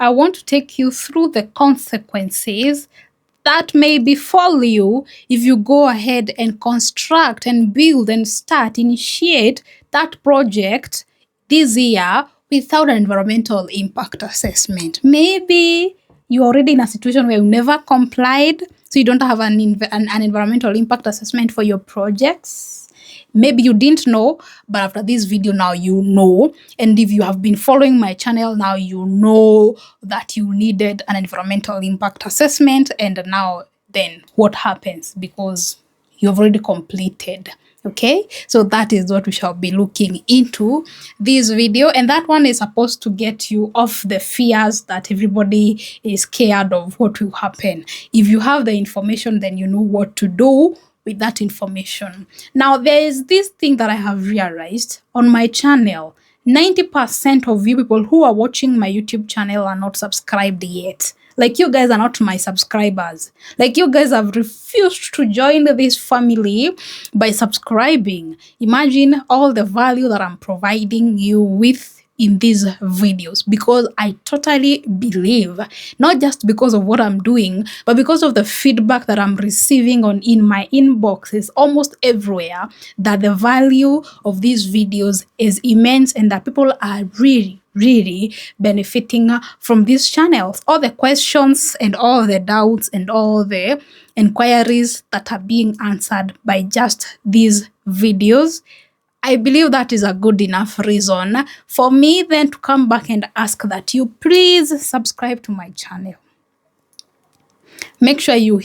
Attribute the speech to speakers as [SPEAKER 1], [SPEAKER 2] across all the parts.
[SPEAKER 1] I want to take you through the consequences that may befall you if you go ahead and construct and build and initiate that project this year without an environmental impact assessment. Maybe you're already in a situation where you never complied, so you don't have an environmental impact assessment for your projects. Maybe you didn't know, but after this video now you know. And if you have been following my channel, now you know that you needed an environmental impact assessment. And now then what happens because you've already completed. Okay, so that is what we shall be looking into this video, and that one is supposed to get you off the fears that everybody is scared of what will happen. If you have the information, then you know what to do with that information. Now, there is this thing that I have realized on my channel. 90% of you people who are watching my YouTube channel are not subscribed yet. Like, you guys are not my subscribers. Like, you guys have refused to join this family by subscribing. Imagine all the value that I'm providing you with in these videos, because I totally believe, not just because of what I'm doing, but because of the feedback that I'm receiving in my inboxes almost everywhere, that the value of these videos is immense and that people are really benefiting from these channels. All the questions and all the doubts and all the inquiries that are being answered by just these videos, I believe that is a good enough reason for me then to come back and ask that you please subscribe to my channel. Make sure you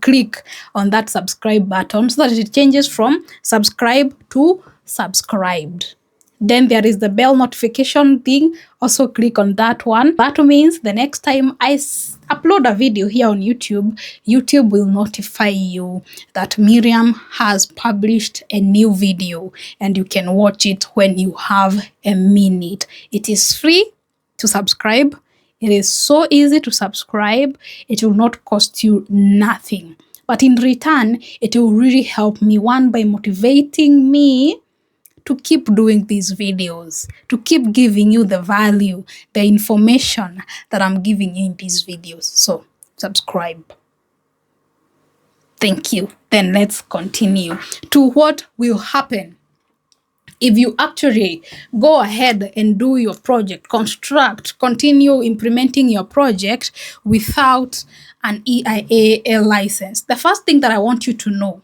[SPEAKER 1] click on that subscribe button so that it changes from subscribe to subscribed. Then there is the bell notification thing. Also click on that one. That means the next time I upload a video here on YouTube, YouTube will notify you that Miriam has published a new video, and you can watch it when you have a minute. It is free to subscribe. It is so easy to subscribe. It will not cost you nothing. But in return, it will really help me, one, by motivating me to keep doing these videos, to keep giving you the value, the information that I'm giving you in these videos. So subscribe. Thank you. Then let's continue to what will happen if you actually go ahead and do your project, continue implementing your project without an EIA license. The first thing that I want you to know,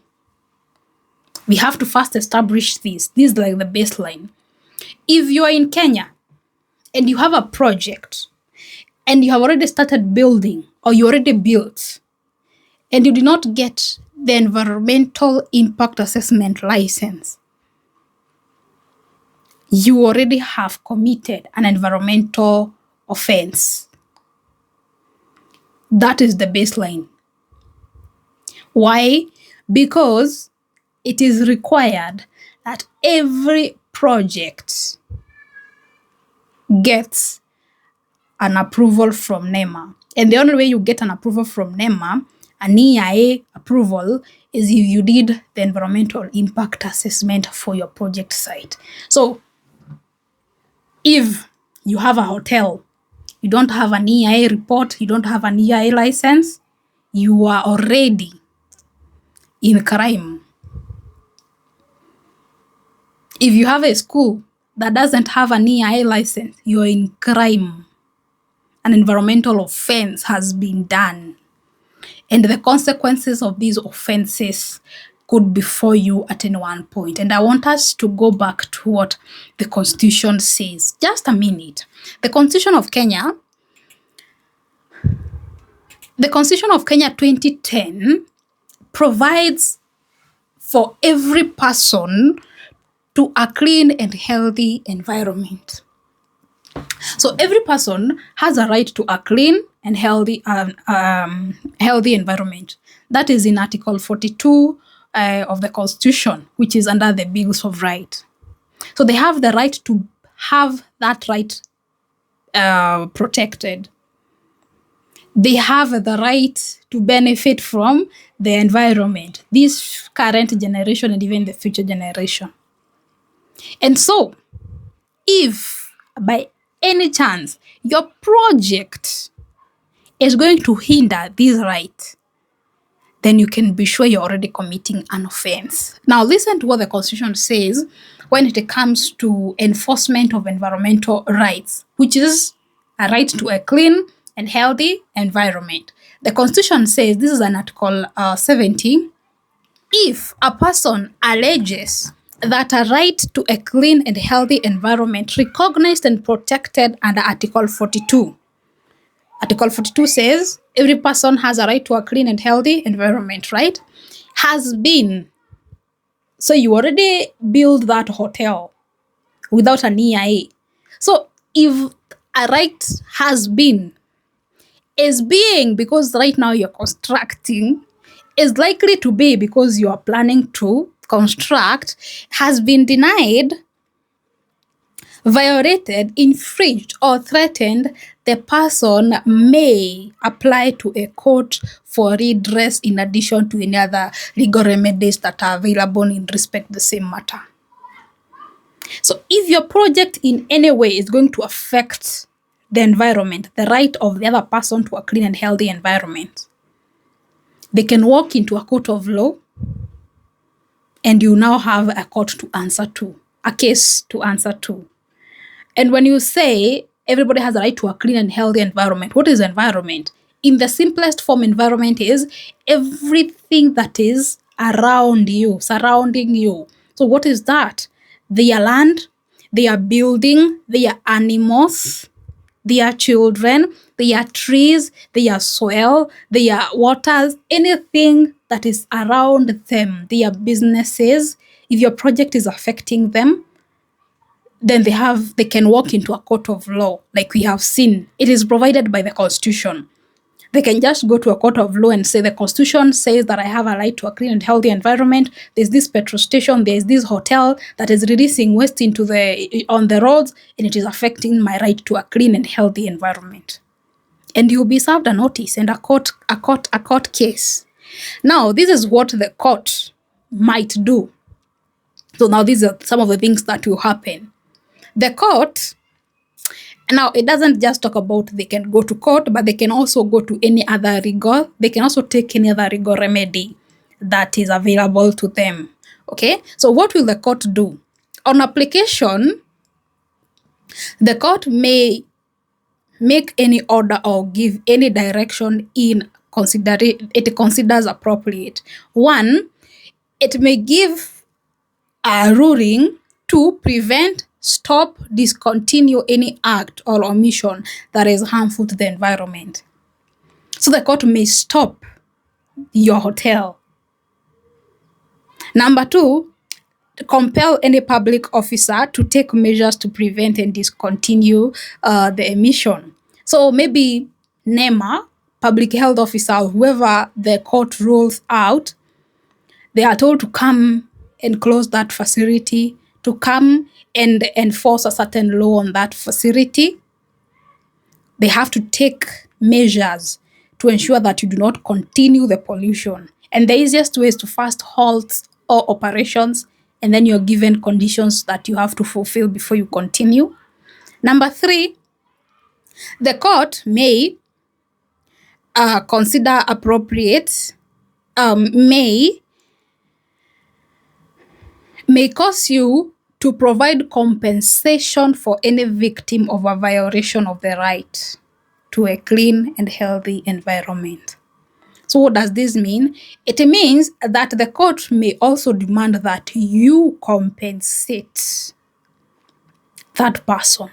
[SPEAKER 1] we have to first establish this. This is like the baseline. If you are in Kenya and you have a project and you have already started building, or you already built, and you did not get the environmental impact assessment license, you already have committed an environmental offense. That is the baseline. Why? Because it is required that every project gets an approval from NEMA. And the only way you get an approval from NEMA, an EIA approval, is if you did the environmental impact assessment for your project site. So if you have a hotel, you don't have an EIA report, you don't have an EIA license, you are already in crime. If you have a school that doesn't have an EIA license, you're in crime. An environmental offense has been done. And the consequences of these offenses could befall you at any one point. And I want us to go back to what the Constitution says. Just a minute. The Constitution of Kenya 2010 provides for every person to a clean and healthy environment. So every person has a right to a clean and healthy environment. That is in Article 42 of the Constitution, which is under the Bills of Rights. So they have the right to have that right protected. They have the right to benefit from the environment, this current generation and even the future generation. And so, if by any chance your project is going to hinder this right, then you can be sure you're already committing an offense. Now, listen to what the Constitution says when it comes to enforcement of environmental rights, which is a right to a clean and healthy environment. The Constitution says, this is an Article 70, if a person alleges that a right to a clean and healthy environment recognized and protected under Article 42. Article 42 says every person has a right to a clean and healthy environment, right? Has been. So you already build that hotel without an EIA. So if a right has been, is being because right now you're constructing, is likely to be because you are planning to construct, has been denied, violated, infringed, or threatened, the person may apply to a court for redress in addition to any other legal remedies that are available in respect to the same matter. So if your project in any way is going to affect the environment, the right of the other person to a clean and healthy environment, they can walk into a court of law and you now have a court to answer to, a case to answer to. And when you say everybody has a right to a clean and healthy environment, what is environment? In the simplest form, environment is everything that is around you, surrounding you. So what is that? Their land, their building, their animals, their children, their trees, their soil, their waters, anything that is around them, their businesses. If your project is affecting them, then they can walk into a court of law, like we have seen. It is provided by the Constitution. They can just go to a court of law and say, the Constitution says that I have a right to a clean and healthy environment. There's this petrol station, there's this hotel that is releasing waste on the roads, and it is affecting my right to a clean and healthy environment. And you'll be served a notice and a court case. Now, this is what the court might do. So now these are some of the things that will happen. The court, now it doesn't just talk about they can go to court, but they can also go to any other legal, they can also take any other legal remedy that is available to them. Okay, so what will the court do? On application, the court may make any order or give any direction it considers appropriate. One, it may give a ruling to prevent, stop, discontinue any act or omission that is harmful to the environment. So the court may stop your hotel. Number two, compel any public officer to take measures to prevent and discontinue the emission. So maybe NEMA, public health officer, whoever the court rules out, they are told to come and close that facility, to come and enforce a certain law on that facility. They have to take measures to ensure that you do not continue the pollution. And the easiest way is to first halt all operations, and then you're given conditions that you have to fulfill before you continue. Number three, the court may consider appropriate, may cause you to provide compensation for any victim of a violation of the right to a clean and healthy environment. So what does this mean? It means that the court may also demand that you compensate that person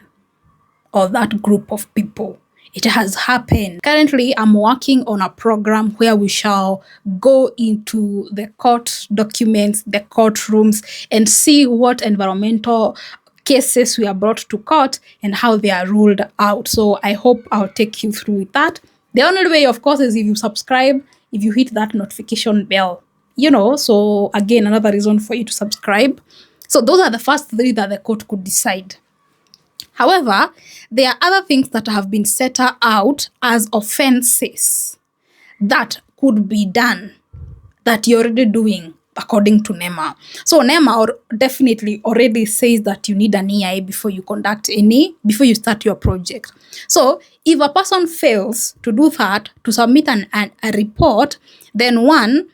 [SPEAKER 1] or that group of people. It has happened. Currently, I'm working on a program where we shall go into the court documents, the courtrooms, and see what environmental cases we are brought to court and how they are ruled out. So I hope I'll take you through with that. The only way, of course, is if you subscribe, if you hit that notification bell. So again, another reason for you to subscribe. So those are the first three that the court could decide. However, there are other things that have been set out as offenses that could be done, that you're already doing, according to NEMA. So NEMA definitely already says that you need an EIA before you start your project. So if a person fails to do that, to submit a report, then one,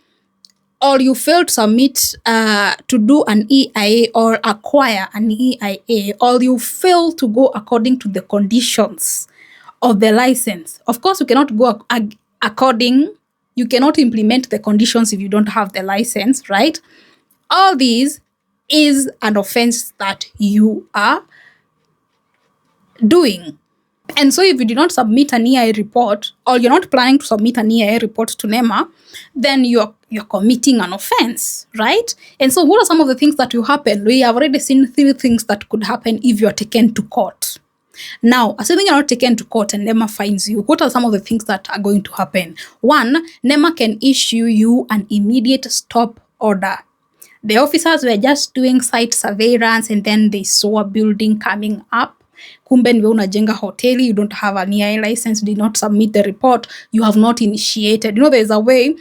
[SPEAKER 1] or you fail to submit to do an EIA or acquire an EIA, or you fail to go according to the conditions of the license. Of course, you cannot go you cannot implement the conditions if you don't have the license, right? All these is an offense that you are doing. And so if you did not submit an EIA report, or you're not planning to submit an EIA report to NEMA, then you're committing an offense, right? And so what are some of the things that will happen? We have already seen 3 things that could happen if you're taken to court. Now, assuming you're not taken to court and NEMA fines you, what are some of the things that are going to happen? 1, NEMA can issue you an immediate stop order. The officers were just doing site surveillance and then they saw a building coming up. Kumbe niwe unajenga hoteli, you don't have an EIA license, did not submit the report, you have not initiated. There's a way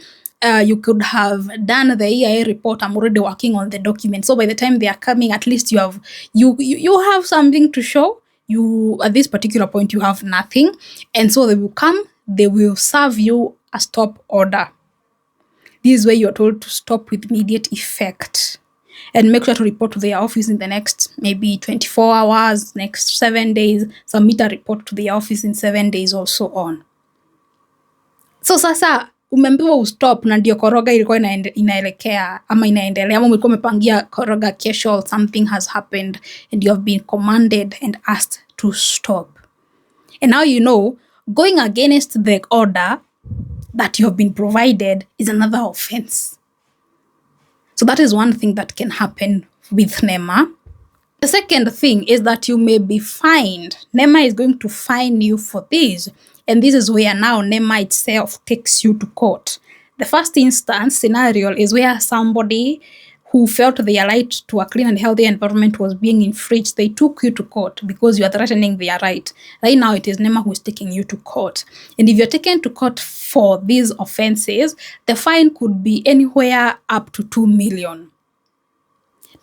[SPEAKER 1] you could have done the EIA report. I'm already working on the document. So by the time they are coming, at least you have something to show. You, at this particular point, you have nothing. And so they will come, they will serve you a stop order. This is where you're told to stop with immediate effect. And make sure to report to their office in the next maybe 24 hours, next 7 days. Submit a report to the office in 7 days or so on. So sasa umeambiwa ustop na ndio koroga ilikuwa inaelekea ama inaendelea, ama ulikuwa umepangia koroga kesho, or something has happened and you have been commanded and asked to stop. And now going against the order that you have been provided is another offense. So that is one thing that can happen with NEMA. The second thing is that you may be fined. NEMA is going to fine you for this. And this is where now NEMA itself takes you to court. The first instance scenario is where somebody who felt their right to a clean and healthy environment was being infringed. They took you to court because you are threatening their right. Right now, it is NEMA who is taking you to court. And if you're taken to court for these offenses, the fine could be anywhere up to 2 million.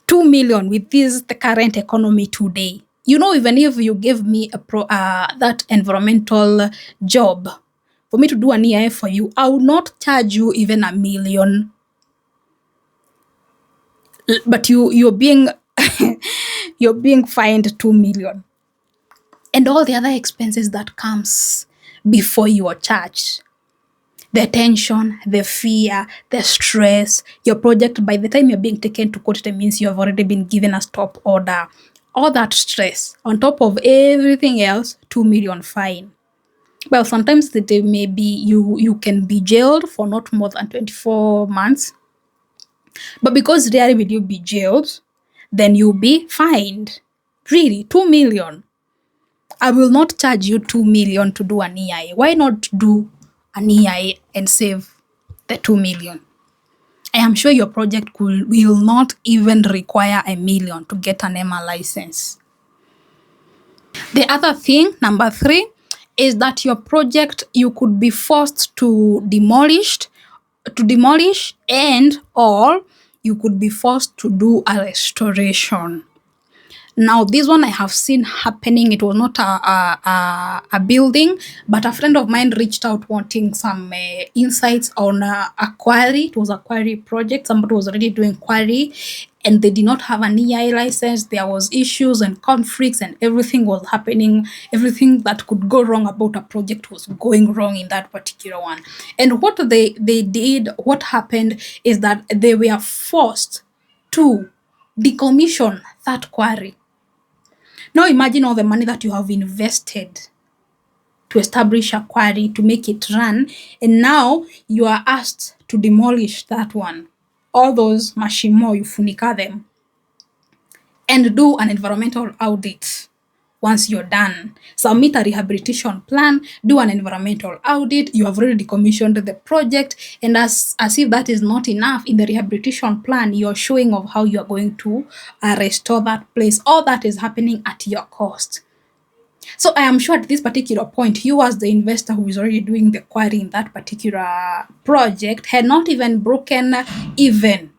[SPEAKER 1] 2 million with the current economy today. Even if you give me that environmental job for me to do an EIA for you, I will not charge you even 1 million. But you're being you're being fined 2 million. And all the other expenses that comes before you are charged. The tension, the fear, the stress, your project, by the time you're being taken to court, that means you have already been given a stop order. All that stress, on top of everything else, 2 million fine. Well, sometimes maybe you can be jailed for not more than 24 months. But because rarely will you be jailed, then you'll be fined. Really, 2 million. I will not charge you 2 million to do an EIA. Why not do an EIA and save the 2 million? I am sure your project will not even require 1 million to get an NEMA license. The other thing, number 3, is that your project, you could be forced to demolish, and or you could be forced to do a restoration. Now, this one I have seen happening. It was not a building, but a friend of mine reached out wanting some insights on a quarry. It was a quarry project. Somebody was already doing quarry, and they did not have an EIA license. There was issues and conflicts, and everything was happening. Everything that could go wrong about a project was going wrong in that particular one. And what they did, what happened is that they were forced to decommission that quarry. Now imagine all the money that you have invested to establish a quarry, to make it run, and now you are asked to demolish that one. All those mashimo, you funika them, and do an environmental audit. Once you're done, submit a rehabilitation plan, do an environmental audit. You have already decommissioned the project, and as if that is not enough, in the rehabilitation plan, you're showing of how you are going to restore that place. All that is happening at your cost. So I am sure at this particular point, you as the investor who is already doing the quarry in that particular project had not even broken even.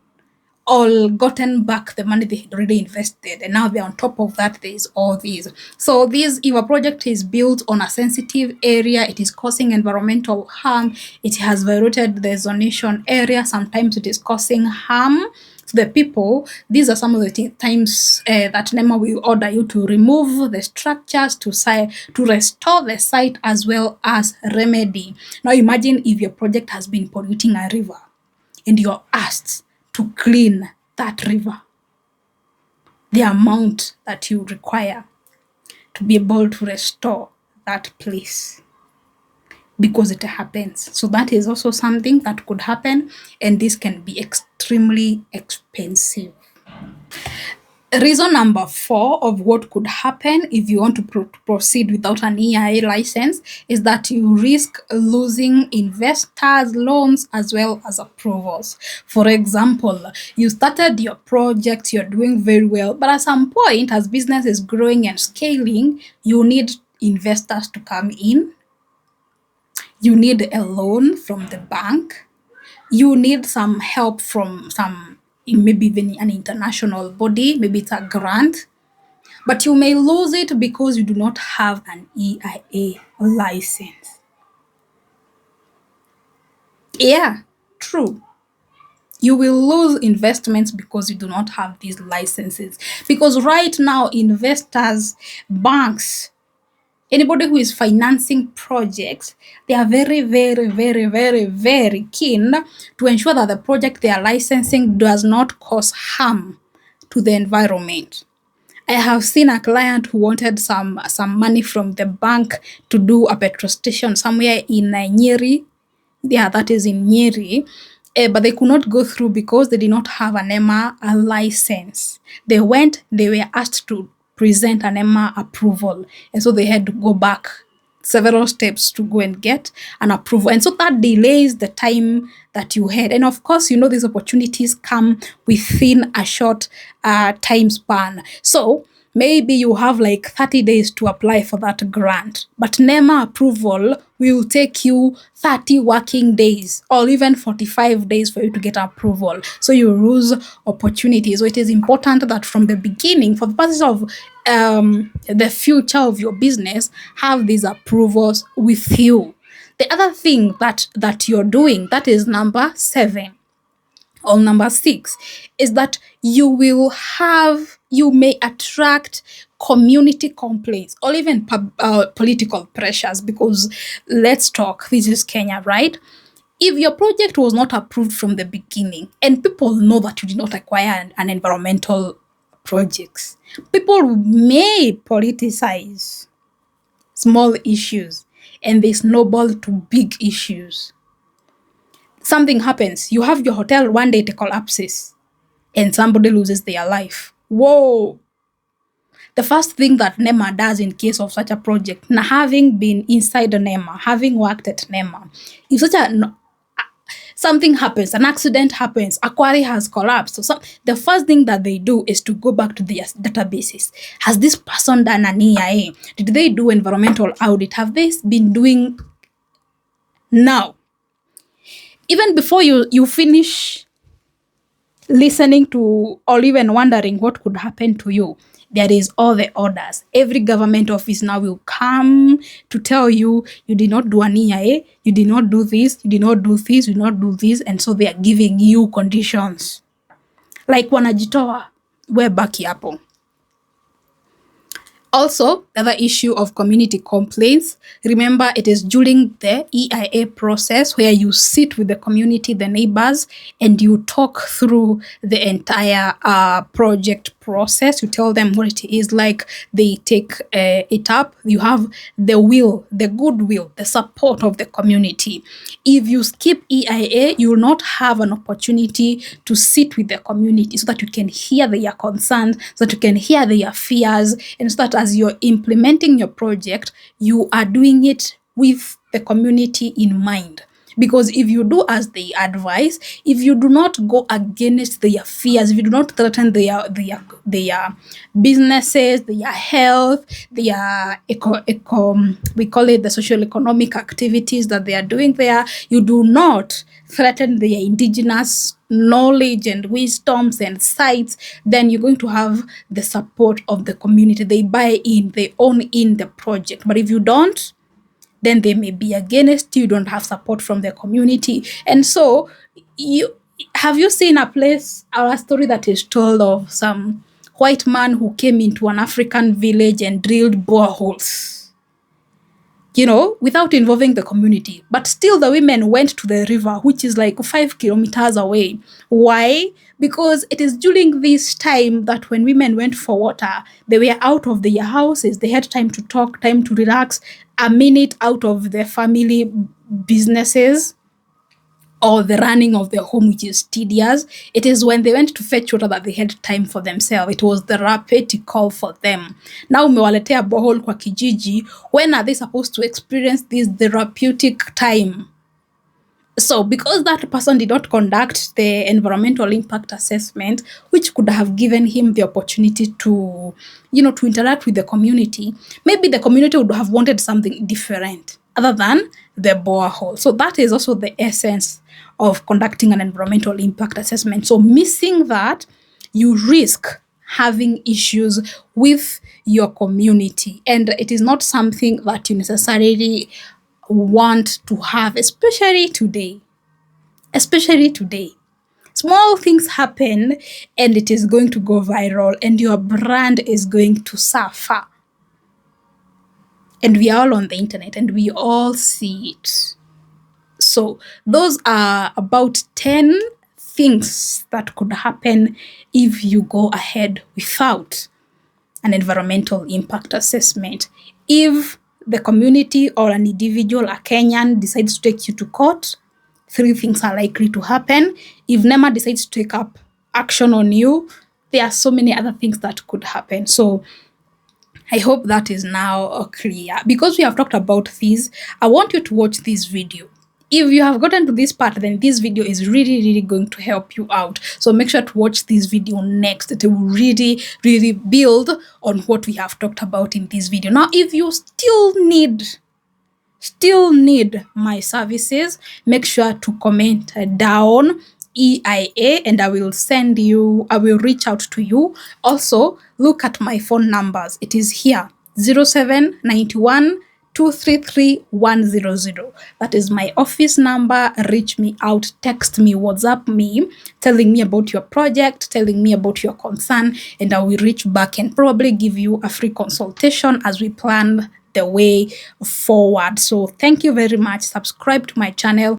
[SPEAKER 1] all gotten back the money they had already invested, and now they're on top of that. There's all these. So this, if a project is built on a sensitive area, it is causing environmental harm, it has violated the zonation area, sometimes it is causing harm to the people. These are some of the times that NEMA will order you to remove the structures, to restore the site, as well as remedy. Now imagine if your project has been polluting a river and you're asked to clean that river, the amount that you require to be able to restore that place, because it happens. So that is also something that could happen, and this can be extremely expensive. Reason number 4 of what could happen if you want to proceed without an EIA license is that you risk losing investors, loans, as well as approvals. For example, you started your project, you're doing very well, but at some point, as business is growing and scaling, you need investors to come in. You need a loan from the bank. You need some help from maybe even an international body, maybe it's a grant, but you may lose it because you do not have an EIA license. Yeah, true. You will lose investments because you do not have these licenses. Because right now, investors, banks, anybody who is financing projects, they are very, very, very, very, very keen to ensure that the project they are licensing does not cause harm to the environment. I have seen a client who wanted some money from the bank to do a petrol station somewhere in Nyeri. Yeah, that is in Nyeri. But they could not go through because they did not have an NEMA license. They were asked to present an NEMA approval, and so they had to go back several steps to go and get an approval. And so that delays the time that you had. And of course, these opportunities come within a short time span. So maybe you have like 30 days to apply for that grant, but NEMA approval will take you 30 working days or even 45 days for you to get approval. So you lose opportunities. So it is important that from the beginning, for the purpose of the future of your business, have these approvals with you. The other thing that you're doing, that is number 7 or number 6, is that you may attract community complaints or even political pressures, because let's talk, this is Kenya, right? If your project was not approved from the beginning and people know that you did not acquire an environmental projects, people may politicize small issues and they snowball to big issues. Something happens, you have your hotel, one day it collapses and somebody loses their life. Whoa! The first thing that NEMA does in case of such a project, now having been inside the NEMA, having worked at NEMA, if something happens, an accident happens, a quarry has collapsed, so the first thing that they do is to go back to their databases. Has this person done an EIA? Did they do environmental audit? Have they been doing? Now, even before you finish listening to or even wondering what could happen to you, there is all the orders. Every government office now will come to tell you, you did not do an EIA, you did not do this, you did not do this, you did not do this, and so they are giving you conditions. Like wanajitoa, we baki hapo. Also, the other issue of community complaints, remember it is during the EIA process where you sit with the community, the neighbors, and you talk through the entire project process. You tell them what it is like, they take it up. You have the will, the goodwill, the support of the community. If you skip EIA, you will not have an opportunity to sit with the community so that you can hear their concerns, so that you can hear their fears, and so that as you're implementing your project, you are doing it with the community in mind. Because if you do as they advise, if you do not go against their fears, if you do not threaten their businesses, their health, their we call it the social economic activities that they are doing there, you do not threaten their indigenous knowledge and wisdoms and sites, then you're going to have the support of the community. They buy in, they own in the project. But if you don't, then they may be against you, don't have support from the community. And so have you seen a story that is told of some white man who came into an African village and drilled boreholes, without involving the community? But still the women went to the river, which is like 5 kilometers away. Why? Because it is during this time that when women went for water, they were out of their houses, they had time to talk, time to relax, a minute out of their family businesses or the running of their home, which is tedious. It is when they went to fetch water that they had time for themselves. It was therapeutic call for them. Now umewaletea borehole kwa kijiji. When are they supposed to experience this therapeutic time? So because that person did not conduct the environmental impact assessment, which could have given him the opportunity to, to interact with the community, maybe the community would have wanted something different other than the borehole. So that is also the essence of conducting an environmental impact assessment. So missing that, you risk having issues with your community. And it is not something that you necessarily want to have, especially today. Small things happen and it is going to go viral and your brand is going to suffer. And we are all on the internet and we all see it. So those are about 10 things that could happen if you go ahead without an environmental impact assessment. If the community or an individual, a Kenyan, decides to take you to court, 3 things are likely to happen. If NEMA decides to take up action on you, there are so many other things that could happen. So I hope that is now clear. Because we have talked about this, I want you to watch this video. If you have gotten to this part, then this video is really, really going to help you out. So make sure to watch this video next. It will really, really build on what we have talked about in this video. Now, if you still need my services, make sure to comment down EIA and I will reach out to you. Also, look at my phone numbers. It is here, 0791 233 100. That is my office number. Reach me out, text me, WhatsApp me, telling me about your project, telling me about your concern, and I will reach back and probably give you a free consultation as we plan the way forward. So thank you very much. Subscribe to my channel.